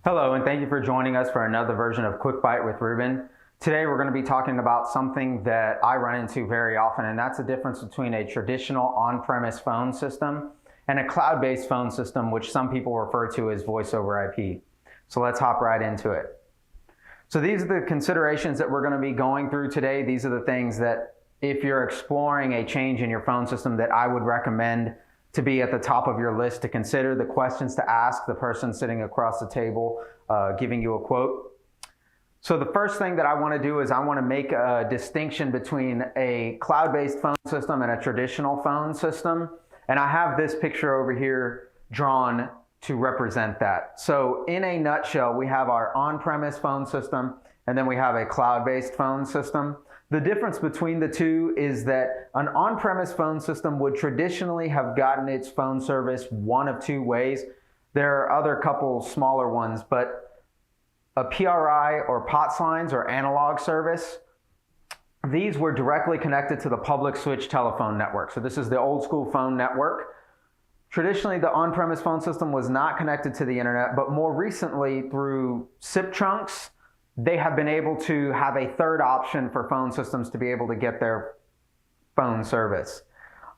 Hello, and thank you for joining us for another version of Quick Byte with Ruben. Today we're going to be talking about something that I run into very often, and that's the difference between a traditional on-premise phone system and a cloud-based phone system, which some people refer to as voice over IP. So let's hop right into it. So these are the considerations that we're going to be going through today. These are the things that if you're exploring a change in your phone system that I would recommend to be at the top of your list to consider, the questions to ask the person sitting across the table giving you a quote. So the first thing that I want to do is I want to make a distinction between a cloud-based phone system and a traditional phone system. And I have this picture over here drawn to represent that. So in a nutshell, we have our on-premise phone system and then we have a cloud-based phone system. The difference between the two is that an on-premise phone system would traditionally have gotten its phone service one of two ways. There are other couple smaller ones, but a PRI or POTS lines or analog service, these were directly connected to the public switch telephone network. So this is the old school phone network. Traditionally, the on-premise phone system was not connected to the internet, but more recently through SIP trunks, they have been able to have a third option for phone systems to be able to get their phone service.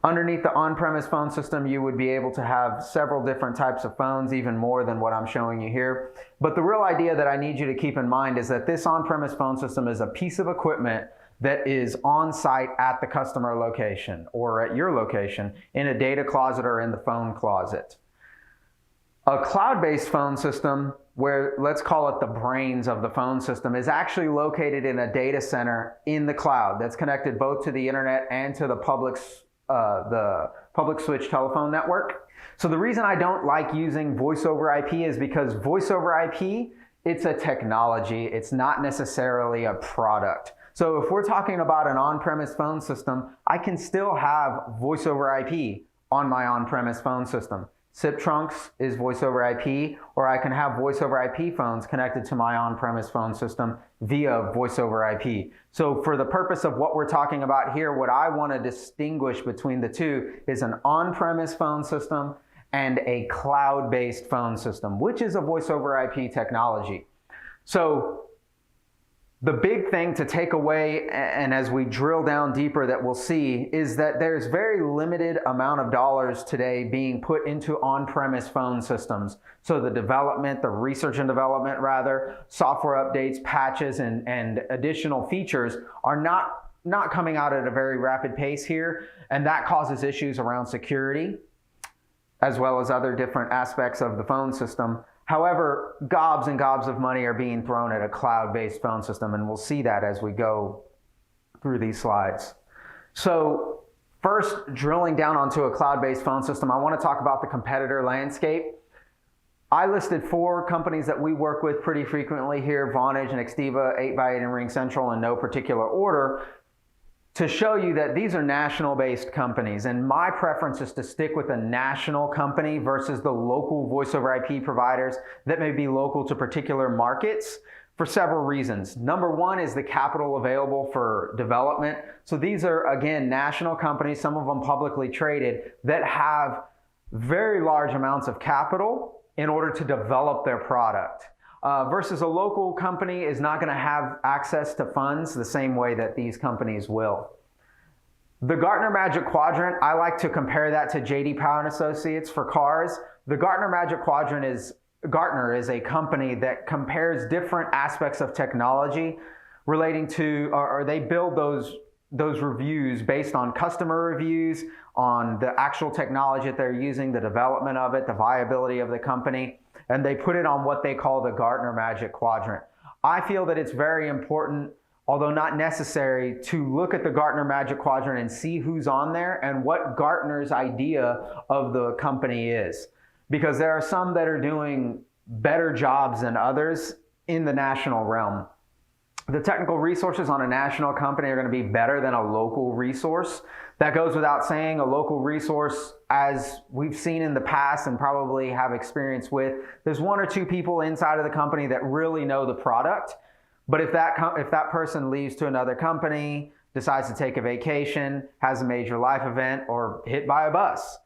Underneath the on-premise phone system, you would be able to have several different types of phones, even more than what I'm showing you here. But the real idea that I need you to keep in mind is that this on-premise phone system is a piece of equipment that is on site at the customer location or at your location in a data closet or in the phone closet. A cloud-based phone system, where let's call it the brains of the phone system, is actually located in a data center in the cloud that's connected both to the internet and to the public switch telephone network. So the reason I don't like using voice over IP is because voice over IP, it's a technology, it's not necessarily a product. So if we're talking about an on-premise phone system, I can still have voice over IP on my on-premise phone system. SIP trunks is voice over IP, or I can have voice over IP phones connected to my on-premise phone system via voice over IP. So for the purpose of what we're talking about here, what I want to distinguish between the two is an on-premise phone system and a cloud-based phone system, which is a voice over IP technology. So the big thing to take away, and as we drill down deeper that we'll see, is that there's very limited amount of dollars today being put into on-premise phone systems. So the development, the research and development rather, software updates, patches, and additional features are not coming out at a very rapid pace here, and that causes issues around security, as well as other different aspects of the phone system. However, gobs and gobs of money are being thrown at a cloud-based phone system, and we'll see that as we go through these slides. So first, drilling down onto a cloud-based phone system, I want to talk about the competitor landscape. I listed 4 companies that we work with pretty frequently here: Vonage, Nextiva, 8x8, and RingCentral in no particular order, to show you that these are national-based companies, and my preference is to stick with a national company versus the local voice over IP providers that may be local to particular markets for several reasons. Number one is the capital available for development. So these are, again, national companies, some of them publicly traded, that have very large amounts of capital in order to develop their product. Versus a local company is not going to have access to funds the same way that these companies will. The Gartner Magic Quadrant, I like to compare that to J.D. Power and Associates for cars. The Gartner Magic Quadrant Gartner is a company that compares different aspects of technology relating to, or they build those reviews based on customer reviews, on the actual technology that they're using, the development of it, the viability of the company, and they put it on what they call the Gartner Magic Quadrant. I feel that it's very important, although not necessary, to look at the Gartner Magic Quadrant and see who's on there and what Gartner's idea of the company is. Because there are some that are doing better jobs than others in the national realm. The technical resources on a national company are going to be better than a local resource. That goes without saying. A local resource, as we've seen in the past and probably have experience with, there's 1 or 2 people inside of the company that really know the product. But if that person leaves to another company, decides to take a vacation, has a major life event, or hit by a bus,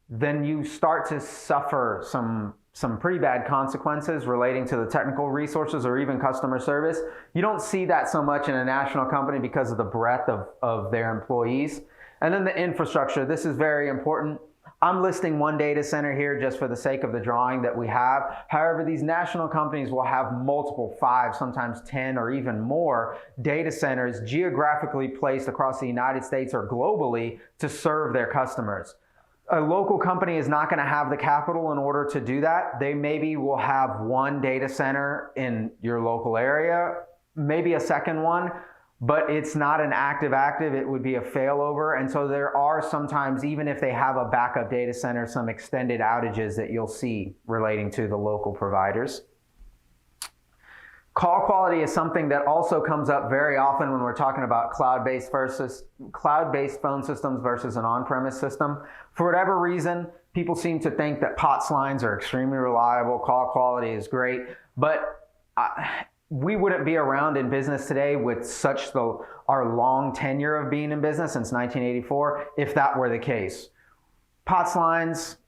then you start to suffer some some pretty bad consequences relating to the technical resources or even customer service. You don't see that so much in a national company because of the breadth of their employees. And then the infrastructure, this is very important. I'm listing one data center here just for the sake of the drawing that we have. However, these national companies will have multiple, 5, sometimes 10 or even more data centers geographically placed across the United States or globally to serve their customers. A local company is not going to have the capital in order to do that. They maybe will have one data center in your local area, maybe a second one, but it's not an active, it would be a failover. And so there are sometimes, even if they have a backup data center, some extended outages that you'll see relating to the local providers. Call quality is something that also comes up very often when we're talking about cloud-based phone systems versus an on-premise system. For whatever reason, people seem to think that POTS lines are extremely reliable, call quality is great, but we wouldn't be around in business today with our long tenure of being in business since 1984 if that were the case. POTS lines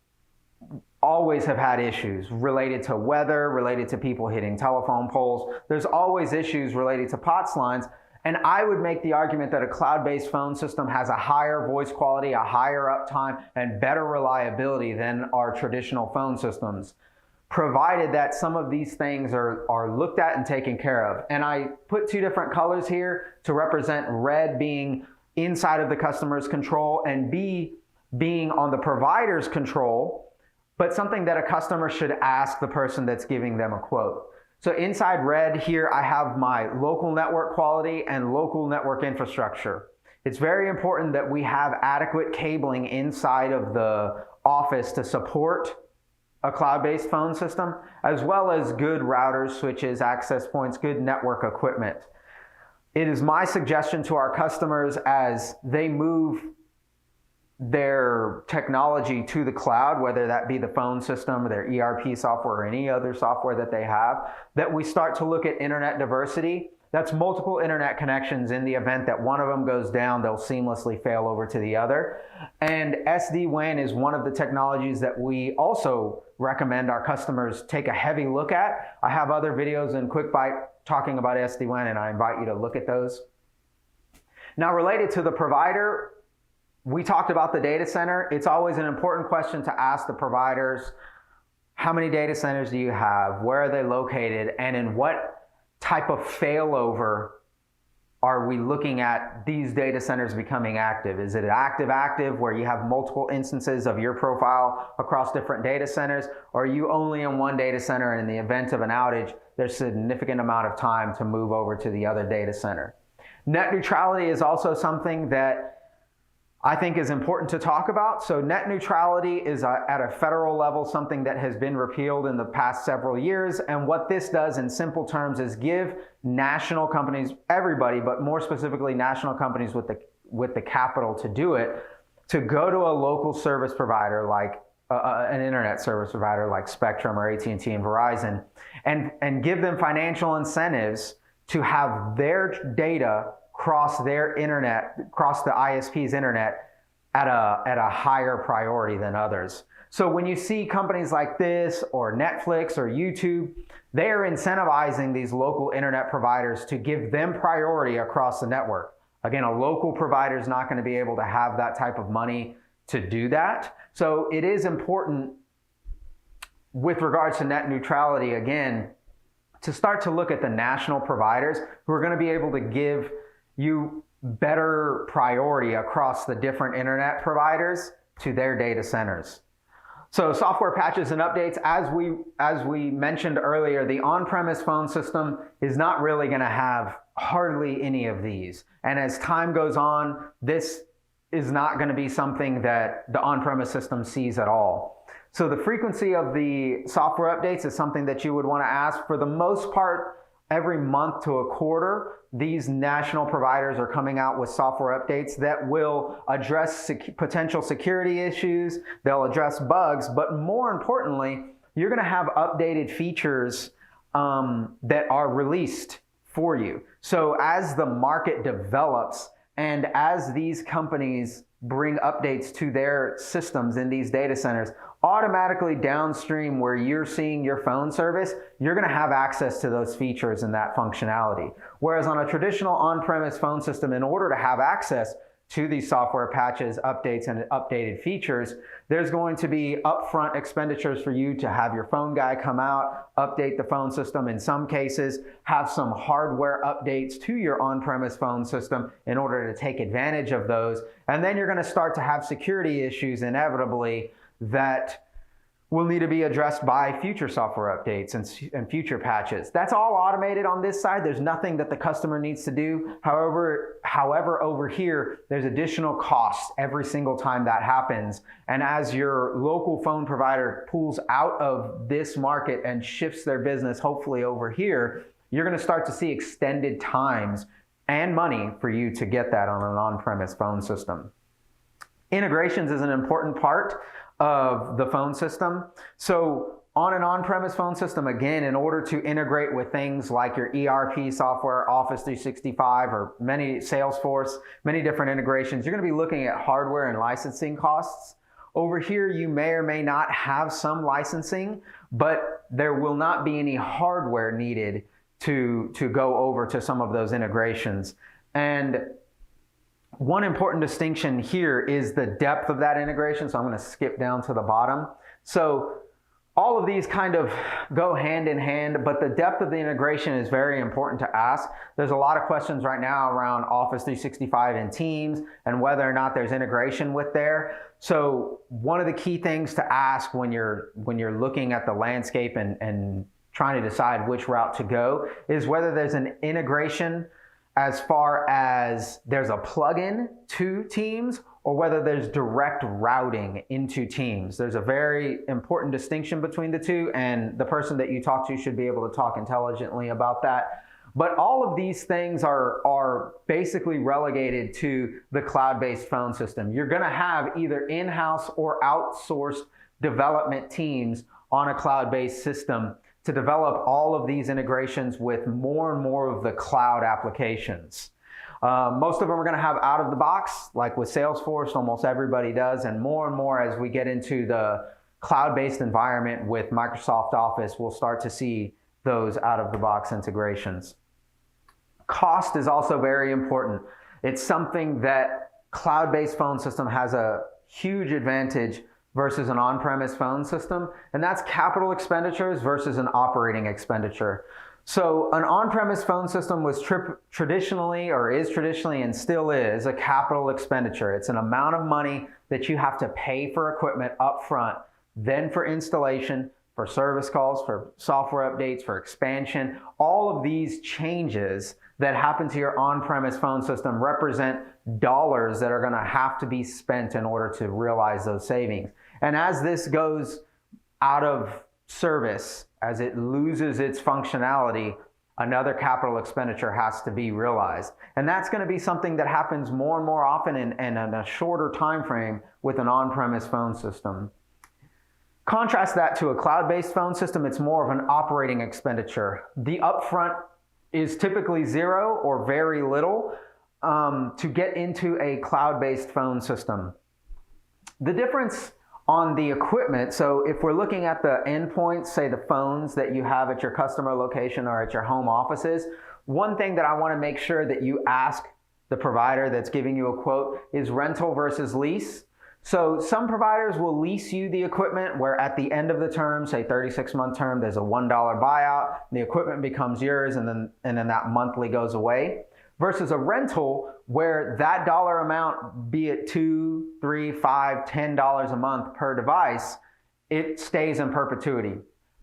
always have had issues related to weather, related to people hitting telephone poles. There's always issues related to POTS lines. And I would make the argument that a cloud-based phone system has a higher voice quality, a higher uptime, and better reliability than our traditional phone systems, provided that some of these things are looked at and taken care of. And I put 2 different colors here to represent red being inside of the customer's control and B being on the provider's control, but something that a customer should ask the person that's giving them a quote. So inside red here, I have my local network quality and local network infrastructure. It's very important that we have adequate cabling inside of the office to support a cloud-based phone system, as well as good routers, switches, access points, good network equipment. It is my suggestion to our customers as they move their technology to the cloud, whether that be the phone system or their ERP software or any other software that they have, that we start to look at internet diversity. That's multiple internet connections. In the event that one of them goes down, they'll seamlessly fail over to the other. And SD-WAN is one of the technologies that we also recommend our customers take a heavy look at. I have other videos in Quick Byte talking about SD-WAN, and I invite you to look at those. Now, related to the provider, we talked about the data center. It's always an important question to ask the providers, how many data centers do you have? Where are they located? And in what type of failover are we looking at these data centers becoming active? Is it active where you have multiple instances of your profile across different data centers? Or are you only in one data center and in the event of an outage, there's a significant amount of time to move over to the other data center? Net neutrality is also something that I think is important to talk about. So net neutrality is at a federal level something that has been repealed in the past several years. And what this does in simple terms is give national companies, everybody, but more specifically national companies with the capital to do it, to go to a local service provider like an internet service provider like Spectrum or AT&T and Verizon, and give them financial incentives to have their data cross their internet, cross the ISP's internet at a higher priority than others. So when you see companies like this or Netflix or YouTube, they are incentivizing these local internet providers to give them priority across the network. Again, a local provider is not going to be able to have that type of money to do that. So it is important with regards to net neutrality, again, to start to look at the national providers who are going to be able to give you better priority across the different internet providers to their data centers. So software patches and updates, as we mentioned earlier, the on-premise phone system is not really going to have hardly any of these. And as time goes on, this is not going to be something that the on-premise system sees at all. So the frequency of the software updates is something that you would want to ask. For the most part, every month to a quarter, these national providers are coming out with software updates that will address potential security issues, they'll address bugs, but more importantly, you're going to have updated features that are released for you. So as the market develops and as these companies bring updates to their systems in these data centers, automatically downstream where you're seeing your phone service, you're going to have access to those features and that functionality. Whereas on a traditional on-premise phone system, in order to have access to these software patches, updates, and updated features, there's going to be upfront expenditures for you to have your phone guy come out, update the phone system, in some cases, have some hardware updates to your on-premise phone system in order to take advantage of those. And then you're going to start to have security issues inevitably that will need to be addressed by future software updates and future patches. That's all automated on this side. There's nothing that the customer needs to do. However, over here, there's additional costs every single time that happens. And as your local phone provider pulls out of this market and shifts their business, hopefully over here, you're going to start to see extended times and money for you to get that on an on-premise phone system. Integrations is an important part of the phone system. So on an on-premise phone system, again, in order to integrate with things like your ERP software, Office 365, or many Salesforce, many different integrations, you're going to be looking at hardware and licensing costs. Over here, you may or may not have some licensing, but there will not be any hardware needed to go over to some of those integrations. And one important distinction here is the depth of that integration. So I'm going to skip down to the bottom. So all of these kind of go hand in hand, but the depth of the integration is very important to ask. There's a lot of questions right now around Office 365 and Teams and whether or not there's integration with there. So one of the key things to ask when you're looking at the landscape and trying to decide which route to go is whether there's an integration as far as there's a plugin to Teams or whether there's direct routing into Teams. There's a very important distinction between the two, and the person that you talk to should be able to talk intelligently about that. But all of these things are basically relegated to the cloud-based phone system. You're going to have either in-house or outsourced development teams on a cloud-based system to develop all of these integrations with more and more of the cloud applications. Most of them are going to have out of the box, like with Salesforce, almost everybody does, and more as we get into the cloud-based environment with Microsoft Office, we'll start to see those out of the box integrations. Cost is also very important. It's something that cloud-based phone system has a huge advantage versus an on-premise phone system, and that's capital expenditures versus an operating expenditure. So an on-premise phone system was traditionally, or is traditionally and still is, a capital expenditure. It's an amount of money that you have to pay for equipment up front, then for installation, for service calls, for software updates, for expansion. All of these changes that happen to your on-premise phone system represent dollars that are going to have to be spent in order to realize those savings. And as this goes out of service, as it loses its functionality, another capital expenditure has to be realized. And that's going to be something that happens more and more often and in a shorter time frame with an on-premise phone system. Contrast that to a cloud-based phone system, it's more of an operating expenditure. The upfront is typically zero or very little to get into a cloud-based phone system. The difference on the equipment, so if we're looking at the endpoints, say the phones that you have at your customer location or at your home offices, one thing that I want to make sure that you ask the provider that's giving you a quote is rental versus lease. So some providers will lease you the equipment where at the end of the term, say 36-month term, there's a $1 buyout, the equipment becomes yours and then that monthly goes away. Versus a rental where that dollar amount, be it $2, $3, $5, $10 a month per device, it stays in perpetuity.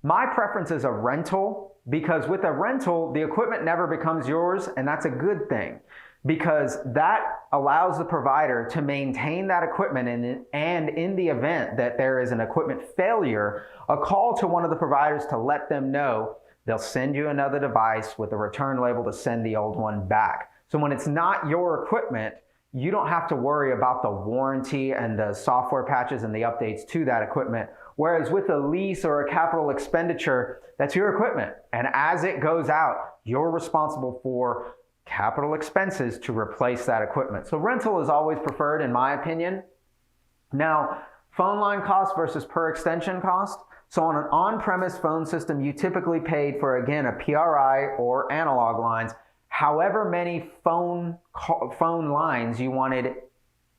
My preference is a rental because with a rental, the equipment never becomes yours, and that's a good thing because that allows the provider to maintain that equipment and in the event that there is an equipment failure, a call to one of the providers to let them know. They'll send you another device with a return label to send the old one back. So when it's not your equipment, you don't have to worry about the warranty and the software patches and the updates to that equipment. Whereas with a lease or a capital expenditure, that's your equipment. And as it goes out, you're responsible for capital expenses to replace that equipment. So rental is always preferred in my opinion. Now, Phone line cost versus per extension cost. So on an on-premise phone system, you typically paid for, again, a PRI or analog lines, however many phone lines you wanted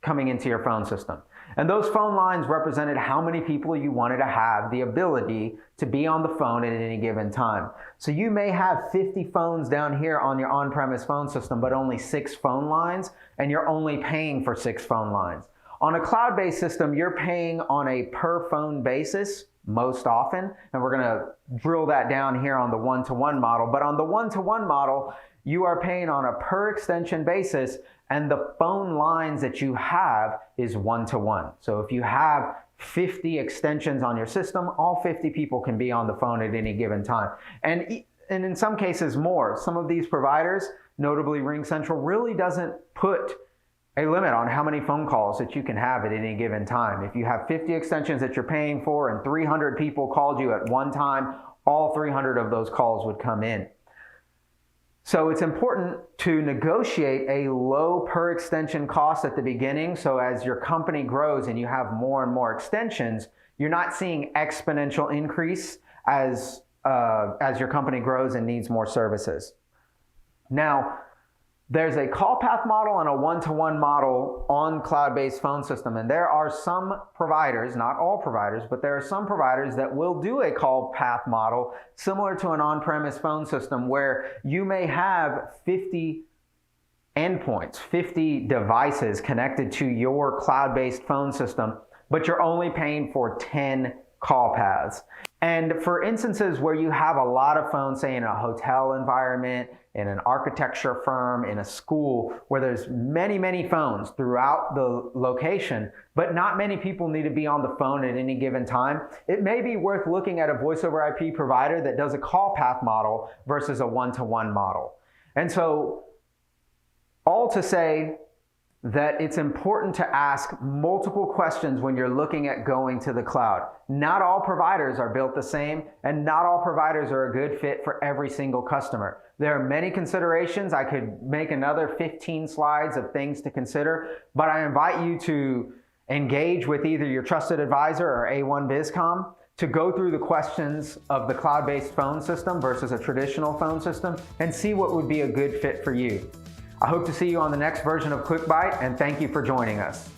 coming into your phone system. And those phone lines represented how many people you wanted to have the ability to be on the phone at any given time. So you may have 50 phones down here on your on-premise phone system, but only 6 phone lines, and you're only paying for 6 phone lines. On a cloud-based system, you're paying on a per phone basis most often, and we're gonna drill that down here on the one-to-one model. But on the one-to-one model, you are paying on a per extension basis, and the phone lines that you have is one-to-one. So if you have 50 extensions on your system, all 50 people can be on the phone at any given time. And in some cases more. Some of these providers, notably RingCentral, really doesn't put a limit on how many phone calls that you can have at any given time. If you have 50 extensions that you're paying for and 300 people called you at one time, all 300 of those calls would come in. So it's important to negotiate a low per extension cost at the beginning, so as your company grows and you have more and more extensions, you're not seeing exponential increase as your company grows and needs more services. Now, there's a call path model and a one-to-one model on cloud-based phone system, and there are some providers, not all providers, but there are some providers that will do a call path model similar to an on-premise phone system where you may have 50 endpoints, 50 devices connected to your cloud-based phone system, but you're only paying for 10 call paths. And for instances where you have a lot of phones, say in a hotel environment, in an architecture firm, in a school, where there's many, many phones throughout the location, but not many people need to be on the phone at any given time, it may be worth looking at a voice over IP provider that does a call path model versus a one-to-one model. And so, all to say that it's important to ask multiple questions when you're looking at going to the cloud. Not all providers are built the same, and not all providers are a good fit for every single customer. There are many considerations. I could make another 15 slides of things to consider, but I invite you to engage with either your trusted advisor or A1 BizCom to go through the questions of the cloud-based phone system versus a traditional phone system and see what would be a good fit for you. I hope to see you on the next version of Byte, and thank you for joining us.